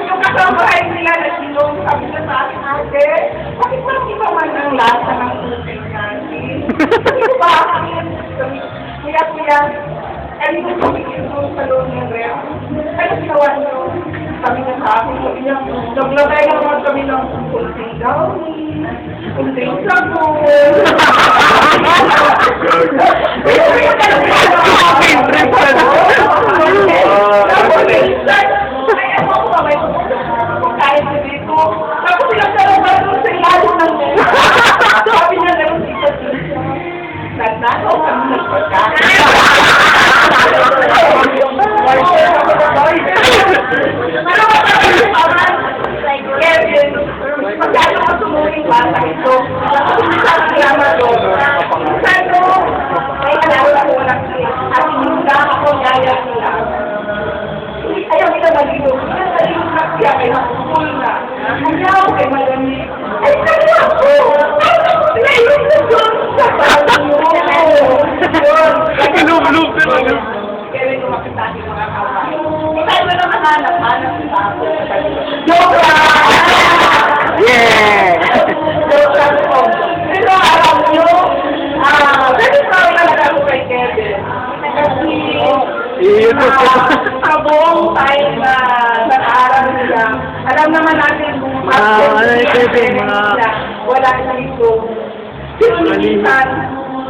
Yung kasabahay nila na sinong sabi na sa akin, ate, bakit parang iba man ang lasa ng tubig natin? Hindi ba? Kuya, ano yung pagiging sa loob ng rep? Ano ginawa nyo? Sabi niya sa akin, sabi niya, naglagay naman kami ng kunting downy, kunting sabon. Kahit hindi ko, tapos sinagsalang ba doon sa ilalim ng mesa? Sabi niya gano'n dito. Nagnakaw kami ng pagkain. Pero Kevin, magkano ko sumuling bata ito? Sabi niya doon. Minsan ko, may alawa ko lang siya. At hindi ako gaya nila. Ayaw kita maligo. Maligo na siya kay nakukul na. Ayaw kay malamig. Ay, kaya ako! Ngayon na doon sa bago. Loob talaga. Kaya rin kumakita ating mga kawan. Ikaw na naman hanap sa ako. Joke lang! Yeah! Joke lang po. Pero alam nyo, very proud talaga ako kay Kevin. Kasi, sa buong time na nag-aaral nila, alam naman natin kung wala na ito. Sinunisan,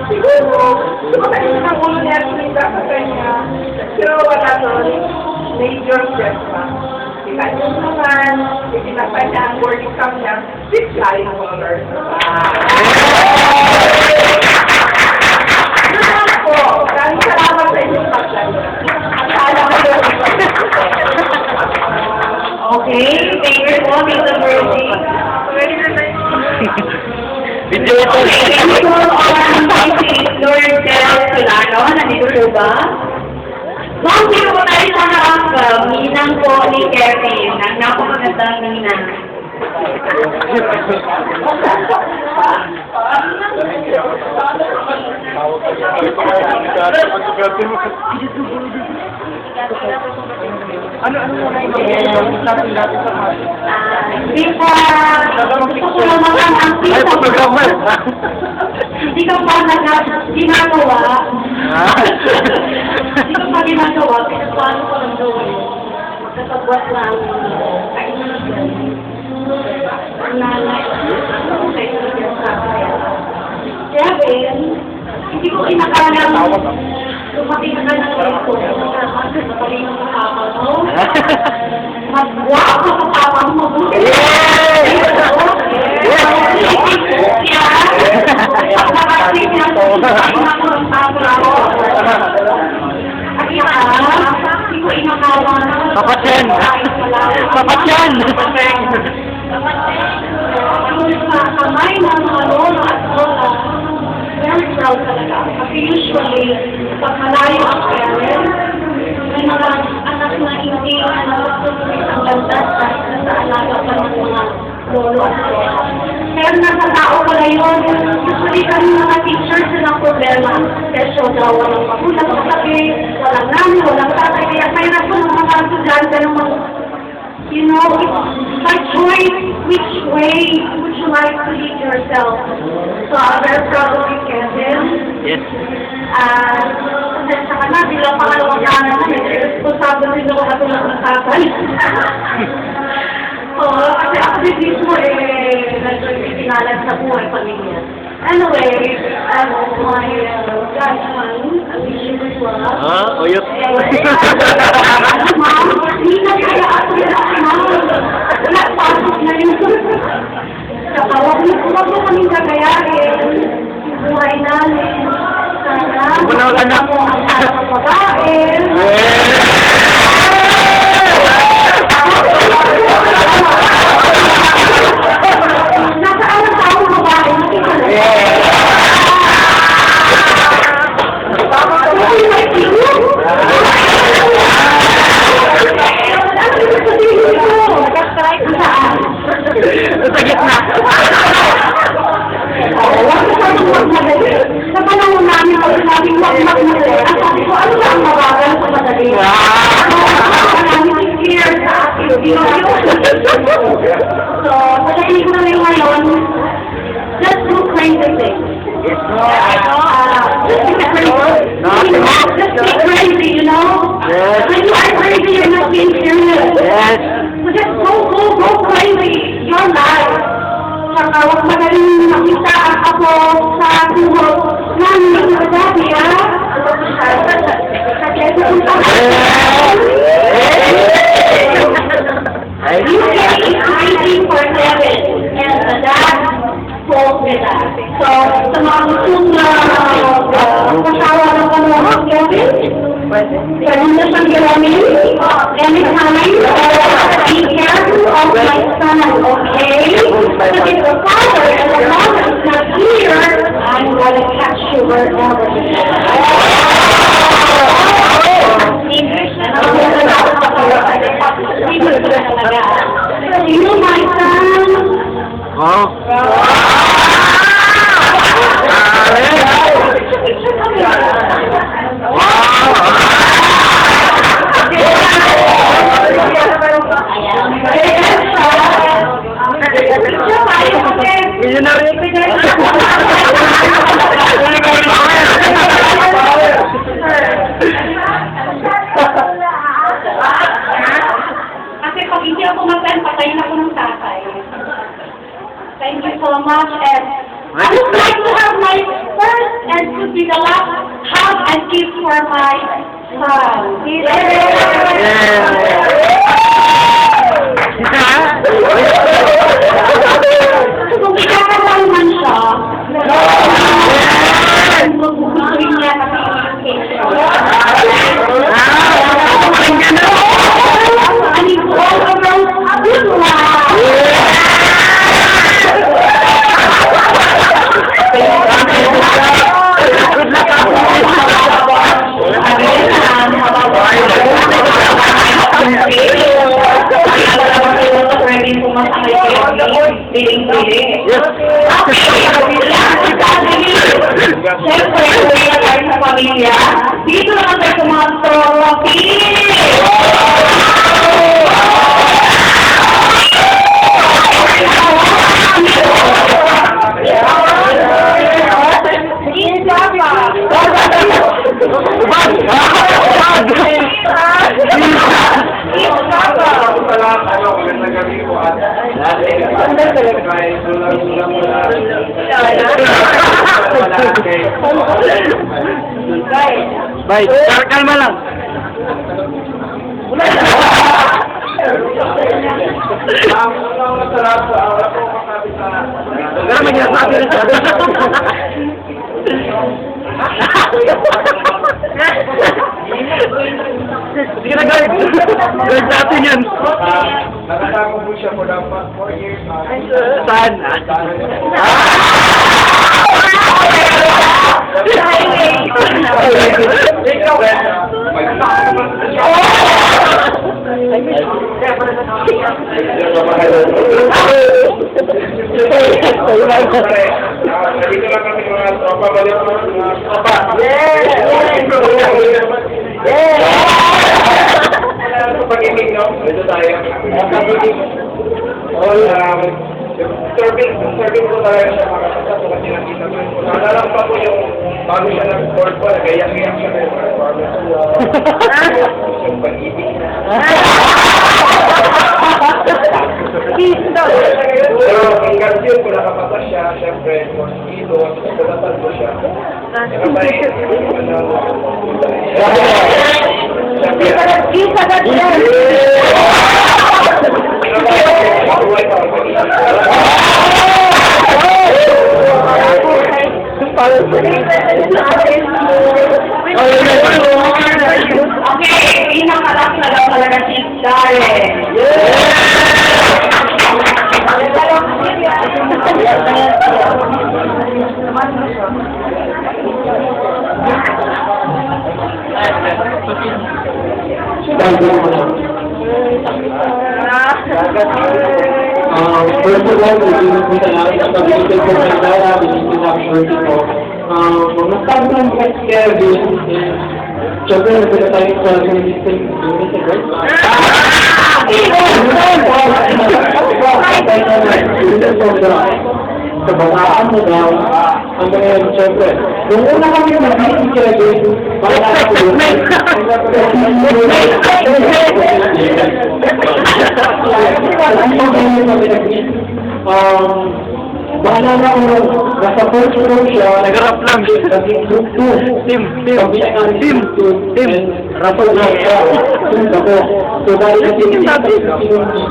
siguro, sumakit ng ulo niya sa kanya, pero wala doon, major stress pa. Ikanyong naman, itinapay niya ang board exam niya, with flying colors. Maraming salamat sa inyong pagdala. Okay, thank you po, Mr. Birdie. Video ito. Thank you po, si Lord Del Solano, nandito po ba? Ma'am, dito po tayo sa harap, minang po ni Kevin, ang napakagandang minang. Ano muna yung natin sa mga? Hindi pa, gusto ko naman ang Ay, photographer! hindi ka pa ginagawa. Hindi ko pa ginagawa, pero paano ko lang doon? Magkasabwat lang. Ang nanay, Kevin, hindi ko inakalang dumating na ng ito. Magaling ang papa mo. Magwapo ang papa mo. Mabuti. Pagkakasig niya po, ang papa mo. Hindi ko inakalang. Papatyan! Papatyan! Sa kamay ng mga lolo at lola, very proud talaga. Kasi usually, pag malayo ang parents, may mga anak na hindi nakatutuloy ang ganda dahil sa alaga pa ng mga lolo at lola. Pero nasa tao pala yun, usually kami mga teachers silang problema. Kasi daw walang magulang sa tabi, walang nani, walang tatay, kaya kaya po ng mga estudyante ng mga you know, it's by choice, which way would you like to lead yourself? So I'm very proud of you, Kevin. Yes. Kasi sa kanila, bilang pangalawang kanan na, responsable din ako katulad ng tatay. Kasi ako din mismo, nagpipinalan sa buhay pamilya. Anyway, my judgment, I wish you good luck. Oyot. Ma'am, hindi na kaya ako yung ma'am. Wala, pasok na yun. Saka, huwag mo kaming kagayahin. Buhay namin. Sana, mo ang anak ng babae. Nasa anong tao ng babae? Yeah. Sa gitna. Oo, wag masyadong magmadali. Sa panahon namin, pag sabing wag magmadali, ang sabi ko, ano lang mabagal sa madali? Marami si Pierre sa akin, di ba yun? So, sa technique namin ngayon, let's do crazy things. Just be crazy, you know? Yes. When you are crazy, you're not being serious. Yes. So just go crazy. Your life. Saka huwag madaling makita ako sa tuhod namin sa dati, ha? Kasi you can eat crazy for 7 and the dad told me that. So, sa mga gustong kasawa ng kanuha, Kevin, pwede na siyang gawin anytime. Be careful of my son, okay? Because if the father and the mother is not here, I'm gonna catch you wherever you are. You, my son. Oh. Yun na rin. Kasi pag hindi ako mag-send, patayin ako ng tatay. Thank you so much, and I would like to have my first and to be the last hug and kiss for my son. Kung ikakaroon man siya, magbubuhin niya kasi I mean, all around good Siyempre, kung tayo sa pamilya, dito naman tayo sa mga trophy! Bye. Kalma lang. Pero may ginasabi na siya. Sige na guys. Guys natin yan. Nakasama po siya for the past 4 years. Saan? Nandito lang kami mga tropa, balik mga tropa. Pag-ibig, no? Dito tayo. Serving ko talaga siya makakasya so kasi nakita ko. Naalala pa po yung bago siya nag-board ko, nagayak-gayak siya na yung yung pag-ibig. Pero hanggang yun, kung nakapasa siya, syempre, dito, kulatan ko siya. Okay, pinakalas na daw talaga si Darren. First of all, we sa namin ang pag-ibig ko sa Dara, binigyan sa shorty ko. Magmasabi ko lang kay Kevin, siyempre nagpila tayo sa Ministry sa bataan mo daw, ang ngayon, siyempre. Nung una kami mag-ibig si Kevin, bahala na ako, nasa first row siya, Nag-rap lang. naging group 2. Team. Kami ang aming Team. group 2. Team. Rapol na siya. Team ako. So dahil kasi Team natin.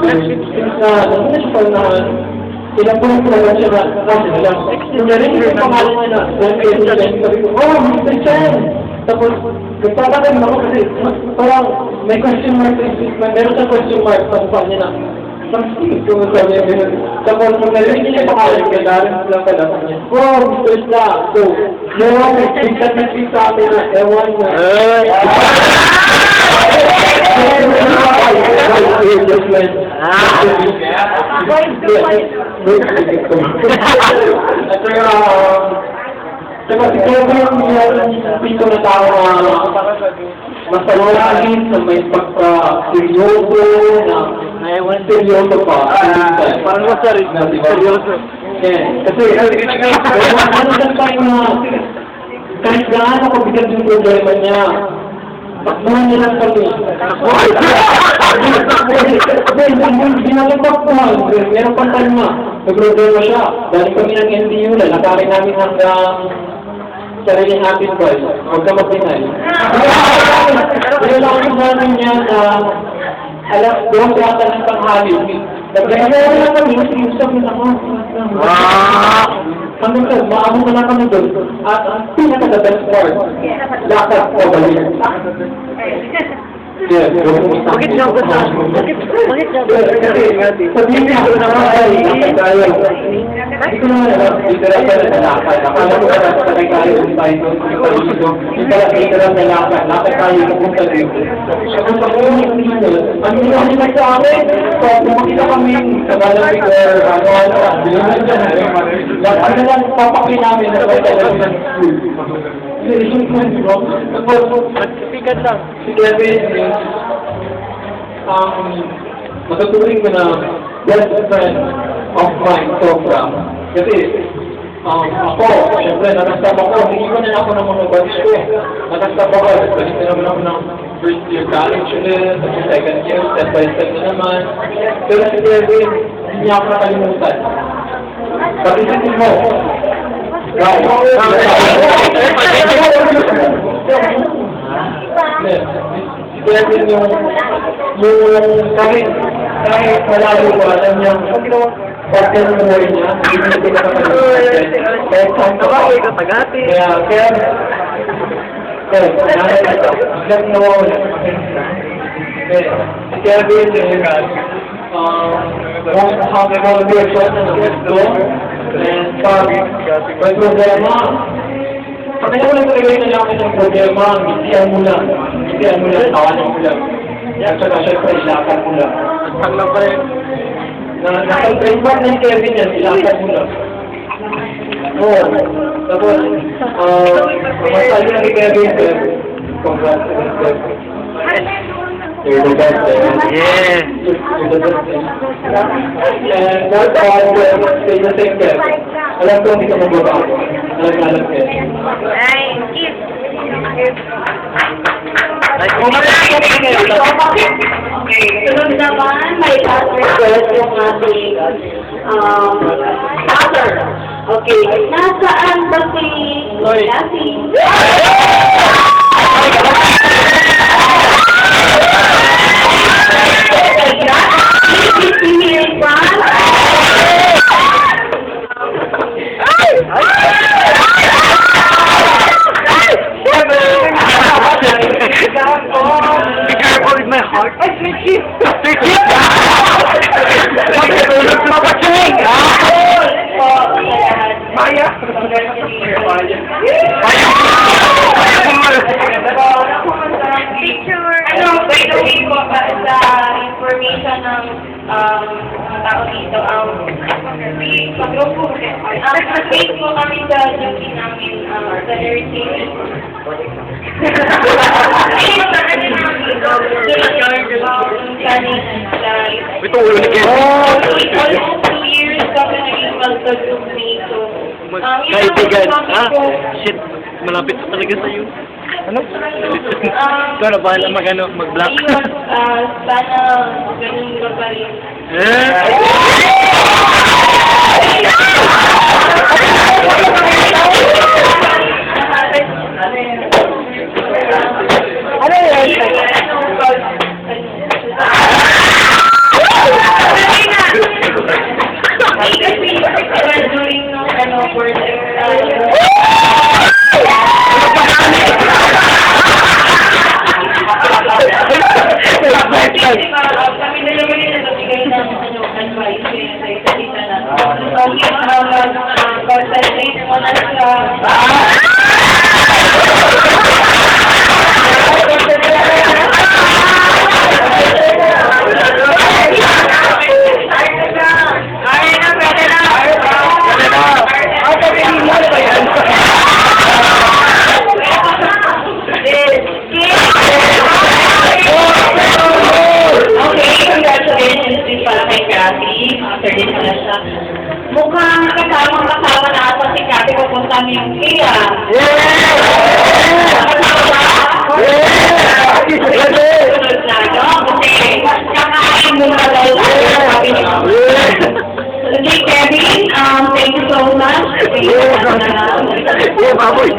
since na, nandun na siya pa na, ilang buwan ko naman siya na, kasi lang. Yung narinig yung pangalan niya na, sabi ko, oh, Mr. Chen! Tapos, nagpapagaling ako kasi, parang, may question mark, meron siyang question mark sa mukha niya na, Steve, kung sabi niya ganun. Tapos, nung narinig niya yung pangalan, ganarin lang pala sa kanya, oh, Mr. Sla! So, meron, nagpinsan na siya sa amin na, ewan na. At saka si Kevin yung pito na tao na masalawagin na may pagka-seryoso na seryoso pa. Parang masari. Seryoso. Kasi ano lang tayo na kahit gaano kabigat yung problema niya, takbuhan niya lang kami. Ginalabakbuhan. Meron pang kalma. Nag-problema siya. Dahil kami ng NDU, lalakarin namin hanggang sarili natin ba? Huwag ka mag-deny. Lalakarin namin niya na alas 2 yata ng tanghali. Nag-regawa na kami, usap na ako. Hanggang sa, maamon na lang kami doon. At ang pinaka-the-best part, lakad ko balik. Bakit siya gusto? Bakit siya gusto? Sabihin niya, tayo. Hindi ko naman alam, literal ka na nalakad. Akala ko na sakay tayo ulit tayo doon. Literal na lakad. Lakad tayo, napunta dito. Ang pag-uwi dito, ang nila sa akin, so pumakita kami sa malamig or ano, bilunan dyan. Ano lang, papakli namin na sa talagang ng school. Sikat lang. Si Kevin is matuturing ko na best friend of mine sobra. Kasi ako, syempre nakasama ko, hindi ko na ako ng mga batch ko. Nakasama ko, balik na naman ako ng first year college ulit, tapos second year, step by step na naman. Pero si Kevin, hindi niya ako nakalimutan. Pag-isipin mo, right? Kevin yung kahit malayo ko, alam niya, partner ng buhay niya, hindi niya pinakapalimutan. Kahit saan ka ba? Kaya, biglang nawawala. Si Kevin, hanggang version na gusto, and pag may problema, pag ayaw lang talaga yung nalaman ng problema, hindihan mo lang, tawanan mo lang. At saka syempre, ilakan mo lang. Pag lang pa rin. Nasa-trademark ng Kevin yan, ilakan mo lang. Oo. Tapos, masabi na ni Kevin, congrats to Kevin. You're the best, Yeah. You're the best. And that's all, stay the same, Kevin. Alam ko, hindi ka magbabago. Alam, Kevin. Sunod naman, may last request yung ating father. Okay, nasaan ba si Lassie? Be careful with my heart. Ay, Richie! Richie! Papa Ching! Maya! Picture. Ano, by the way po, sa information ng tao dito, dito, pag-group po, mag-base po kami sa duty namin, sa nursing. Ito ulo ni Ken. Almost 2 years kami naging mag-group me, so, Kaibigan. Shit. Malapit pa talaga sa'yo. Ano? Ikaw na bahala mag-block. Ayun, sana ganun ka pa rin. Ano yan? During nung kami na naman yung nagbigay ng advice sa isa't isa na. Concentrate mo na sa... Mukhang kasama na ako si Kati pupunta mo yung Kaya. Sunod na, no? Kasi kakain mo na daw sabi niyo. Okay, Kevin, thank you so much. baboy.